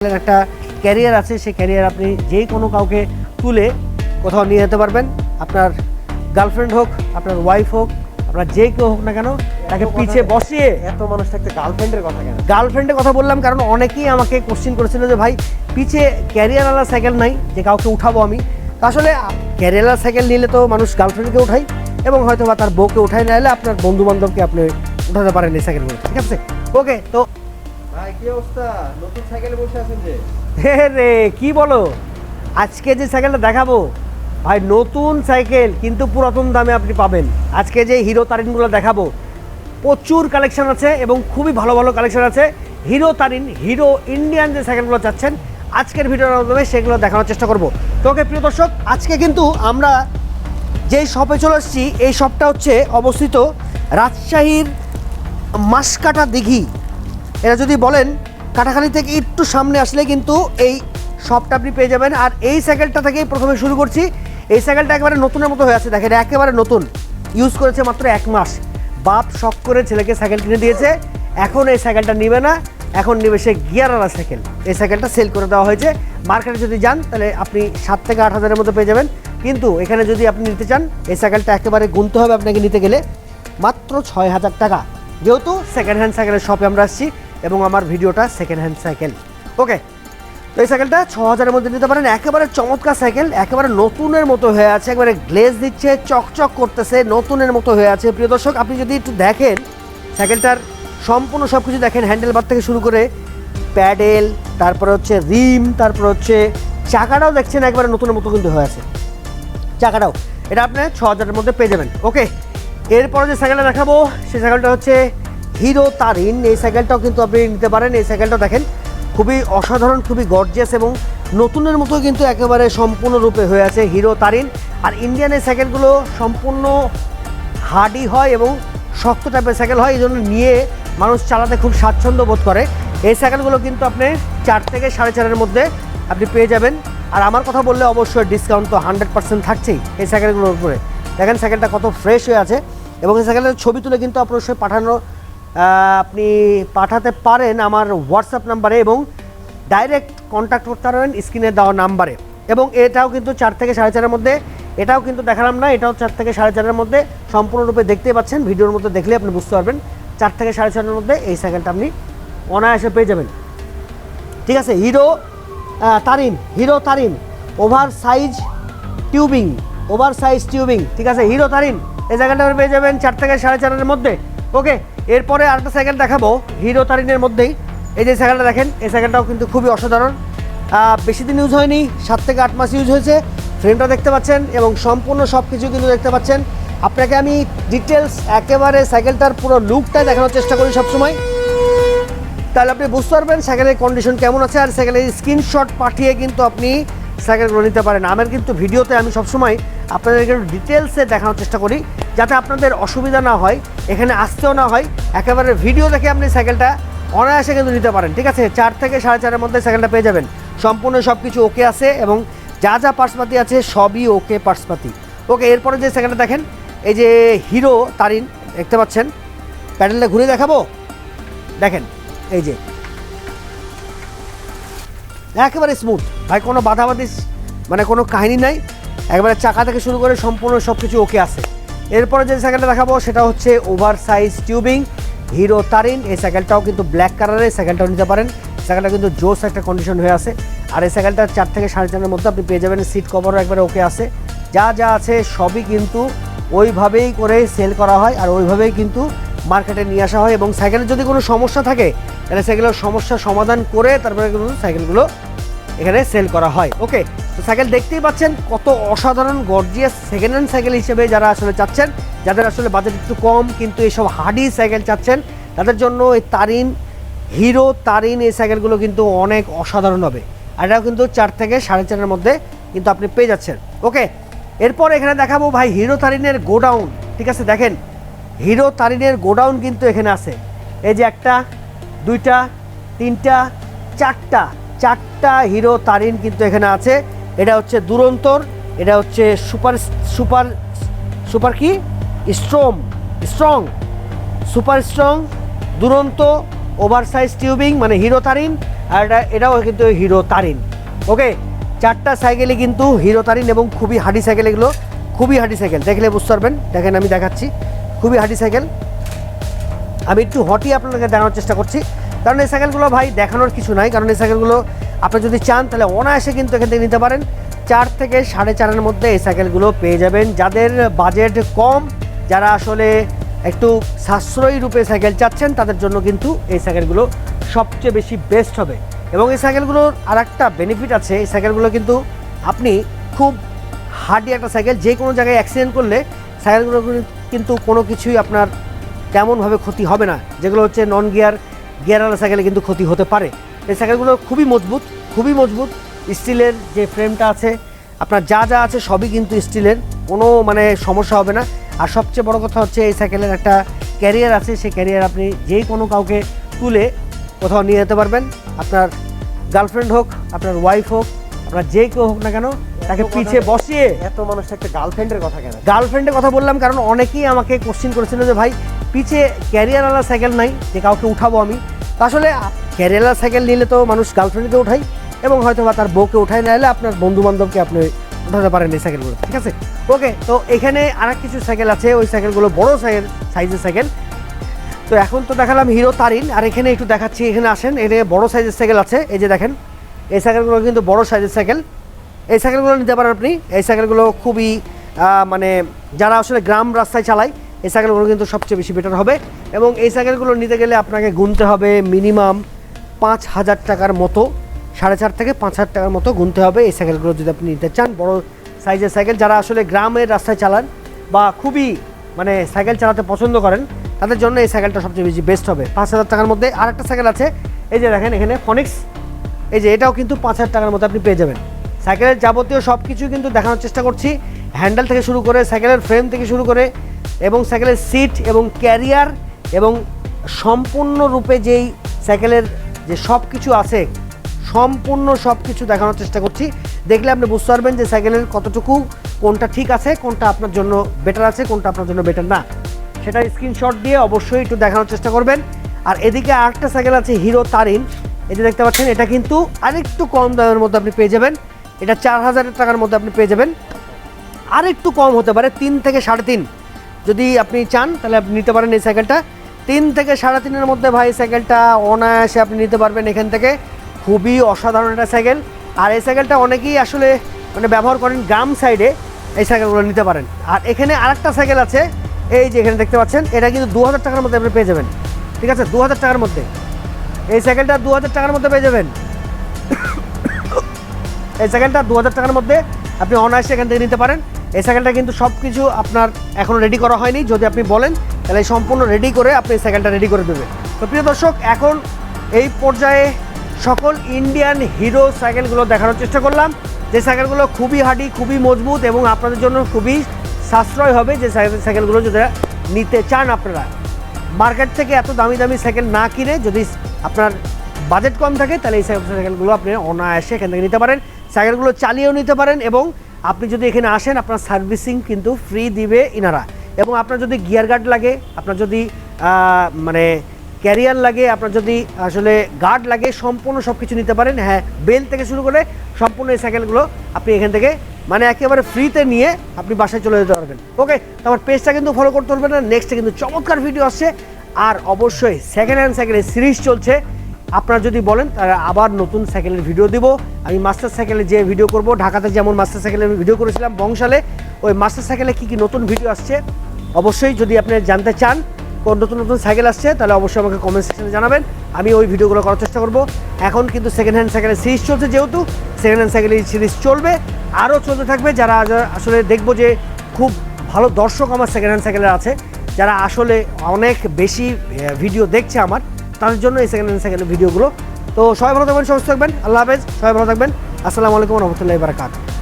একটা ক্যারিয়ার আছে, সেই ক্যারিয়ার আপনি যেই কোনো কাউকে তুলে কোথাও নিয়ে যেতে পারবেন। আপনার গার্লফ্রেন্ড হোক, আপনার ওয়াইফ হোক, আপনার যে কেউ হোক না কেন, তাকে পিছে বসিয়ে। এত মানুষ থাকতে গার্লফ্রেন্ডের কথা কেন? গার্লফ্রেন্ডের কথা বললাম কারণ অনেকেই আমাকে কোশ্চেন করেছিল যে ভাই পিছে ক্যারিয়ারওয়ালা সাইকেল নাই যে কাউকে উঠাবো আমি। তা আসলে ক্যারিয়ারওয়ালা সাইকেল নিলে তো মানুষ গার্লফ্রেন্ডকে উঠাই এবং হয়তো বা তার বউকে উঠাই না এলে আপনার বন্ধু বান্ধবকে আপনি উঠাতে পারেন এই সাইকেলগুলো, ঠিক আছে? ওকে, তো ভাই কি অবস্থা? নতুন সাইকেলে বসে আছেন যে? রে কি বলো, আজকে যে সাইকেলটা দেখাবো ভাই নতুন সাইকেল কিন্তু পুরাতন দামে আপনি পাবেন। আজকে যে হিরো তারিনগুলো দেখাবো প্রচুর কালেকশন আছে এবং খুবই ভালো ভালো কালেকশন আছে। হিরো তারিন, হিরো ইন্ডিয়ান যে সাইকেলগুলো চাচ্ছেন আজকের ভিডিওর মাধ্যমে সেগুলো দেখানোর চেষ্টা করব। তো ওকে প্রিয় দর্শক, আজকে কিন্তু আমরা যেই শপে চলে এসেছি এই শপটা হচ্ছে অবস্থিত রাজশাহীর মাসকাটা দিঘি। এটা যদি বলেন কাটাখালী থেকে একটু সামনে আসলে কিন্তু এই শপটা আপনি পেয়ে যাবেন। আর এই সাইকেলটা থেকেই প্রথমে শুরু করছি। এই সাইকেলটা একেবারে নতুনের মতো হয়ে আছে, দেখেন একেবারে নতুন, ইউজ করেছে মাত্র 1 মাস। বাপ শখ করে ছেলেকে সাইকেল কিনে দিয়েছে, এখন এই সাইকেলটা নিবে না, এখন নিবে সে গিয়ারওয়ালা সাইকেল। এই সাইকেলটা সেল করে দেওয়া হয়েছে। মার্কেটে যদি যান তাহলে আপনি 7 থেকে 8 হাজারের মধ্যে পেয়ে যাবেন, কিন্তু এখানে যদি আপনি নিতে চান এই সাইকেলটা একেবারে গুনতে হবে আপনাকে নিতে গেলে মাত্র 6,000 টাকা। যেহেতু সেকেন্ড হ্যান্ড সাইকেলের শপে আমরা আসছি এবং আমার ভিডিওটা সেকেন্ড হ্যান্ড সাইকেল। ওকে, তো এই সাইকেলটা 6,000-এর মধ্যে নিতে পারেন। একেবারে চমৎকার সাইকেল, একেবারে নতুনের মতো হয়ে আছে, একেবারে গ্লেজ দিচ্ছে, চকচক করতেছে, নতুনের মতো হয়ে আছে। প্রিয় দর্শক, আপনি যদি একটু দেখেন সাইকেলটার সম্পূর্ণ সব কিছু দেখেন, হ্যান্ডেল বার থেকে শুরু করে প্যাডেল, তারপরে হচ্ছে রিম, তারপরে হচ্ছে চাকাটাও দেখছেন একেবারে নতুনের মতো কিন্তু হয়ে আছে চাকাটাও। এটা আপনি 6,000-এর মধ্যে পেয়ে যাবেন। ওকে, এরপরে যে সাইকেলটা দেখাবো সেই সাইকেলটা হচ্ছে হিরো তারিন। এই সাইকেলটাও কিন্তু আপনি নিতে পারেন। এই সাইকেলটা দেখেন খুবই অসাধারণ, খুবই গর্জিয়াস এবং নতুনের মতো কিন্তু একেবারে সম্পূর্ণরূপে হয়ে আছে হিরো তারিন। আর ইন্ডিয়ান এই সাইকেলগুলো সম্পূর্ণ হার্ডি হয় এবং শক্ত টাইপের সাইকেল হয়, এই জন্য নিয়ে মানুষ চালাতে খুব স্বাচ্ছন্দ্য বোধ করে। এই সাইকেলগুলো কিন্তু আপনি 4 থেকে 4.5-এর মধ্যে আপনি পেয়ে যাবেন। আর আমার কথা বললে অবশ্যই ডিসকাউন্ট তো 100% থাকছেই এই সাইকেলগুলোর উপরে। দেখেন সাইকেলটা কত ফ্রেশ হয়ে আছে এবং এই সাইকেলের ছবি তুলে কিন্তু অবশ্যই আপনি পাঠাতে পারেন আমার হোয়াটসঅ্যাপ নাম্বারে এবং ডাইরেক্ট কন্ট্যাক্ট করতে পারবেন স্ক্রিনে দেওয়া নাম্বারে। এবং এটাও কিন্তু 4 থেকে 4.5-এর মধ্যে, এটাও কিন্তু দেখালাম না, এটাও 4 থেকে 4.5-এর মধ্যে সম্পূর্ণরূপে দেখতেই পাচ্ছেন, ভিডিওর মধ্যে দেখলে আপনি বুঝতে পারবেন 4 থেকে 4.5-এর মধ্যে এই সাইকেলটা আপনি অনায়াসে পেয়ে যাবেন। ঠিক আছে, hero Tarin over size tubing, ঠিক আছে, হিরো তারিন এই সাইকেলটা আপনি পেয়ে যাবেন 4 থেকে 4.5-এর মধ্যে। ওকে, এরপরে আরেকটা সাইকেল দেখাবো হিরো তারিনের মধ্যেই। এই যে সাইকেলটা দেখেন, এই সাইকেলটাও কিন্তু খুবই অসাধারণ, বেশি দিন ইউজ হয়নি, 7 থেকে 8 মাস ইউজ হয়েছে। ফ্রেমটা দেখতে পাচ্ছেন এবং সম্পূর্ণ সব কিছু কিন্তু দেখতে পাচ্ছেন। আপনাকে আমি ডিটেলস একেবারে সাইকেলটার পুরো লুকটা দেখানোর চেষ্টা করি সবসময়, তাহলে আপনি বুঝতে পারবেন সাইকেলের কন্ডিশন কেমন আছে। আর সাইকেলের স্ক্রিনশট পাঠিয়ে কিন্তু আপনি সাইকেলগুলো নিতে পারেন। আমার কিন্তু ভিডিওতে আমি সবসময় আপনাদেরকে ডিটেলসে দেখানোর চেষ্টা করি যাতে আপনাদের অসুবিধা না হয়, এখানে আসতেও না হয়, একেবারে ভিডিও দেখে আপনি সাইকেলটা অনায়াসে কিন্তু নিতে পারেন। ঠিক আছে, 4 থেকে 4.5-এর মধ্যে সাইকেলটা পেয়ে যাবেন। সম্পূর্ণ সব কিছু ওকে আছে এবং যা যা পার্টসপাতি আছে সবই ওকে পার্টসপাতি। ওকে, এরপরে যে সাইকেলটা দেখেন এই যে হিরো তারিন দেখতে পাচ্ছেন, প্যাডেলটা ঘুরে দেখাবো, দেখেন এই যে একেবারে স্মুথ ভাই, কোনো বাধাবাধি মানে কোনো কাহিনী নাই, একবারে চাকা থেকে শুরু করে সম্পূর্ণ সব কিছু ওকে আছে। এরপরে যে সাইকেলটা দেখাবো সেটা হচ্ছে over size tubing hero Tarin. এই সাইকেলটাও কিন্তু ব্ল্যাক কালারের, সাইকেলটাও নিতে পারেন। সাইকেলটা কিন্তু জোস একটা কন্ডিশন হয়ে আছে। আর এই সাইকেলটা 4 থেকে 4.5-এর মধ্যে আপনি পেয়ে যাবেন। সিট কভারও একবারে ওকে আছে, যা যা আছে সবই কিন্তু ওইভাবেই করে সেল করা হয় আর ওইভাবেই কিন্তু মার্কেটে নিয়ে আসা হয়। এবং সাইকেলের যদি কোনো সমস্যা থাকে তাহলে সেগুলোর সমস্যার সমাধান করে তারপরে কিন্তু সাইকেলগুলো এখানে সেল করা হয়। ওকে, তো সাইকেল দেখতেই পাচ্ছেন কত অসাধারণ গর্জিয়াস সেকেন্ড হ্যান্ড সাইকেল হিসেবে যারা আসলে চাচ্ছেন, যাদের আসলে বাজেট একটু কম কিন্তু এইসব হার্ডি সাইকেল চাচ্ছেন তাদের জন্য এই হিরো তারিন এই সাইকেলগুলো কিন্তু অনেক অসাধারণ হবে। আর এটাও কিন্তু 4 থেকে 4.5-এর মধ্যে কিন্তু আপনি পেয়ে যাচ্ছেন। ওকে, এরপর এখানে দেখাবো ভাই হিরো তারিনের গোডাউন। ঠিক আছে, দেখেন হিরো তারিনের গোডাউন কিন্তু এখানে আছে। এই যে 1টা 2টা 3টা 4টা হিরো তারিন কিন্তু এখানে আছে। এটা হচ্ছে দুরন্তর, এটা হচ্ছে সুপার কি সুপার স্ট্রং দুরন্ত ওভার সাইজ টিউবিং মানে হিরো তারিন আর এটাও কিন্তু হিরো তারিন। ওকে, 4টা সাইকেলই কিন্তু হিরো তারিন এবং খুবই হার্ডি সাইকেল, এগুলো খুবই হার্ডি সাইকেল, দেখলে বুঝতে পারবেন। দেখেন আমি দেখাচ্ছি, খুবই হার্ডি সাইকেল। আমি একটু হটি আপনাদেরকে দেখানোর চেষ্টা করছি, কারণ এই সাইকেলগুলো ভাই দেখানোর কিছু নাই, কারণ এই সাইকেলগুলো আপনি যদি চান তাহলে অনায়াসে কিন্তু এখান থেকে নিতে পারেন। 4 থেকে 4.5-এর মধ্যে এই সাইকেলগুলো পেয়ে যাবেন। যাদের বাজেট কম, যারা আসলে একটু সাশ্রয়ী রূপে সাইকেল চাচ্ছেন, তাদের জন্য কিন্তু এই সাইকেলগুলো সবচেয়ে বেশি বেস্ট হবে। এবং এই সাইকেলগুলোর আর একটা বেনিফিট আছে, এই সাইকেলগুলো কিন্তু আপনি খুব হার্ডি একটা সাইকেল, যে কোনো জায়গায় অ্যাক্সিডেন্ট করলে সাইকেলগুলো কিন্তু কোনো কিছুই আপনার তেমনভাবে ক্ষতি হবে না, যেগুলো হচ্ছে নন গিয়ারওয়ালা সাইকেলে কিন্তু ক্ষতি হতে পারে। এই সাইকেলগুলো খুবই মজবুত, খুবই মজবুত। স্টিলের যে ফ্রেমটা আছে, আপনার যা যা আছে সবই কিন্তু স্টিলের, কোনো মানে সমস্যা হবে না। আর সবচেয়ে বড় কথা হচ্ছে এই সাইকেলের একটা ক্যারিয়ার আছে, সেই ক্যারিয়ার আপনি যেই কোনো কাউকে তুলে কোথাও নিয়ে যেতে পারবেন। আপনার গার্লফ্রেন্ড হোক, আপনার ওয়াইফ হোক, আপনার যে কেউ হোক না কেন, তাকে পিছে বসিয়ে। এত মানুষ একটা গার্লফ্রেন্ডের কথা কেন? গার্লফ্রেন্ডের কথা বললাম কারণ অনেকেই আমাকে কোশ্চেন করেছিল যে ভাই পিছে ক্যারিয়ারওয়ালা সাইকেল নাই, যে কাউকে উঠাবো আমি। তো আসলে ক্যারিয়ারওয়ালা সাইকেল নিলে তো মানুষ গার্লফ্রেন্ডকে উঠাই এবং হয়তো বা তার বউকে উঠাই, না হলে আপনার বন্ধু বান্ধবকে আপনি উঠাতে পারেন এই সাইকেলগুলো, ঠিক আছে। ওকে, তো এখানে আর কিছু সাইকেল আছে, ওই সাইকেলগুলো বড় সাইজের সাইকেল। তো এখন তো দেখালাম হিরো তারিন, আর এখানে একটু দেখাচ্ছি, এখানে আসেন, এখানে বড় সাইজের সাইকেল আছে। এই যে দেখেন, এই সাইকেলগুলো কিন্তু বড় সাইজের সাইকেল। এই সাইকেলগুলো নিতে পারেন আপনি। এই সাইকেলগুলো খুবই মানে যারা আসলে গ্রাম রাস্তায় চালায়, এই সাইকেলগুলো কিন্তু সবচেয়ে বেশি বেটার হবে। এবং এই সাইকেলগুলো নিতে গেলে আপনাকে গুনতে হবে মিনিমাম 5,000 টাকার মতো, 4.5 থেকে 5,000 টাকার মতো গুনতে হবে এই সাইকেলগুলো যদি আপনি নিতে চান। বড় সাইজের সাইকেল, যারা আসলে গ্রামের রাস্তায় চালান বা খুবই মানে সাইকেল চালাতে পছন্দ করেন, তাদের জন্য এই সাইকেলটা সবচেয়ে বেশি বেস্ট হবে। 5,000 টাকার মধ্যে আরেকটা সাইকেল আছে, এই যে দেখেন এখানে ফনিক্স, এই যে এটাও কিন্তু 5,000 টাকার মধ্যে আপনি পেয়ে যাবেন। সাইকেলের যাবতীয় সব কিছু কিন্তু দেখানোর চেষ্টা করছি, হ্যান্ডেল থেকে শুরু করে সাইকেলের ফ্রেম থেকে শুরু করে এবং সাইকেলের সিট এবং ক্যারিয়ার এবং সম্পূর্ণরূপে যেই সাইকেলের যে সব কিছু আছে, সম্পূর্ণ সব কিছু দেখানোর চেষ্টা করছি। দেখলে আপনি বুঝতে পারবেন যে সাইকেলের কতটুকু কোনটা ঠিক আছে, কোনটা আপনার জন্য বেটার আছে, কোনটা আপনার জন্য বেটার না, সেটা স্ক্রিনশট দিয়ে অবশ্যই একটু দেখানোর চেষ্টা করবেন। আর এদিকে আরেকটা সাইকেল আছে হিরো তারিন, এই যে দেখতে পাচ্ছেন, এটা কিন্তু আরেকটু কম দামের মধ্যে আপনি পেয়ে যাবেন। এটা 4,000 টাকার মধ্যে আপনি পেয়ে যাবেন, আর একটু কম হতে পারে 3 থেকে 3.5। যদি আপনি চান তাহলে আপনি নিতে পারেন এই সাইকেলটা 3 থেকে 3.5-এর মধ্যে। ভাই সাইকেলটা অনায়াসে আপনি নিতে পারবেন এখান থেকে, খুবই অসাধারণ একটা সাইকেল। আর এই সাইকেলটা অনেকেই আসলে মানে ব্যবহার করেন গ্রাম সাইডে, এই সাইকেলগুলো নিতে পারেন। আর এখানে আরেকটা সাইকেল আছে, এই যে এখানে দেখতে পাচ্ছেন, এটা কিন্তু 2,000 টাকার মধ্যে আপনি পেয়ে যাবেন, ঠিক আছে, 2,000 টাকার মধ্যে এই সাইকেলটা 2,000 টাকার মধ্যে পেয়ে যাবেন। এই সাইকেলটা 2,000 টাকার মধ্যে আপনি অনায়াসে এখান থেকে নিতে পারেন। এই সাইকেলটা কিন্তু সব কিছু আপনার এখনও রেডি করা হয়নি, যদি আপনি বলেন তাহলে সম্পূর্ণ রেডি করে আপনি এই সাইকেলটা রেডি করে দেবে। তো প্রিয় দর্শক, এখন এই পর্যায়ে সকল ইন্ডিয়ান হিরো সাইকেলগুলো দেখানোর চেষ্টা করলাম, যে সাইকেলগুলো খুবই হার্ডি, খুবই মজবুত এবং আপনাদের জন্য খুবই সাশ্রয় হবে। যে সাইকেলগুলো যদি নিতে চান আপনারা মার্কেট থেকে এত দামি দামি সাইকেল না কিনে, যদি আপনার বাজেট কম থাকে তাহলে এই সাইকেলগুলো আপনি অনায়াসে এখান থেকে নিতে পারেন। সাইকেলগুলো চালিয়েও নিতে পারেন এবং আপনি যদি এখানে আসেন আপনার সার্ভিসিং কিন্তু ফ্রি দিবে ইনারা। এবং আপনার যদি গিয়ার গার্ড লাগে, আপনার যদি মানে ক্যারিয়ার লাগে, আপনার যদি আসলে গার্ড লাগে, সম্পূর্ণ সব কিছু নিতে পারেন। হ্যাঁ, বেল থেকে শুরু করে সম্পূর্ণ এই সাইকেলগুলো আপনি এখান থেকে মানে একেবারে ফ্রিতে নিয়ে আপনি বাসায় চলে যেতে পারবেন। ওকে, তো আমার পেজটা কিন্তু ফলো করতে পারবেন না, নেক্সটে কিন্তু চমৎকার ভিডিও আসছে। আর অবশ্যই সেকেন্ড হ্যান্ড সাইকেলের সিরিজ চলছে, আপনারা যদি বলেন তাহলে আবার নতুন সাইকেলের ভিডিও দিব। আমি মাস্টার সাইকেলে যে ভিডিও করব, ঢাকাতে যেমন মাস্টার সাইকেলের ভিডিও করেছিলাম বংশালে, ওই মাস্টার সাইকেলে কী কী নতুন ভিডিও আসছে অবশ্যই যদি আপনি জানতে চান কোন নতুন নতুন সাইকেল আসছে, তাহলে অবশ্যই আমাকে কমেন্ট সেকশনে জানাবেন, আমি ওই ভিডিওগুলো করার চেষ্টা করব। এখন কিন্তু সেকেন্ড হ্যান্ড সাইকেলের সিরিজ চলছে, যেহেতু সেকেন্ড হ্যান্ড সাইকেলের সিরিজ চলবে, আরও চলতে থাকবে। যারা আসলে দেখবো যে খুব ভালো দর্শক আমার সেকেন্ড হ্যান্ড সাইকেলের আছে, যারা আসলে অনেক বেশি ভিডিও দেখছে আমার, তাদের জন্য এই সেকেন্ড হ্যান্ড সাইকেলের ভিডিওগুলো। তো সবাই ভালো থাকবেন, সুস্থ থাকবেন, আল্লাহ হাফেজ, সবাই ভালো থাকবেন, আসসালামু আলাইকুম ওয়া রাহমাতুল্লাহি ওয়া বারাকাতুহু।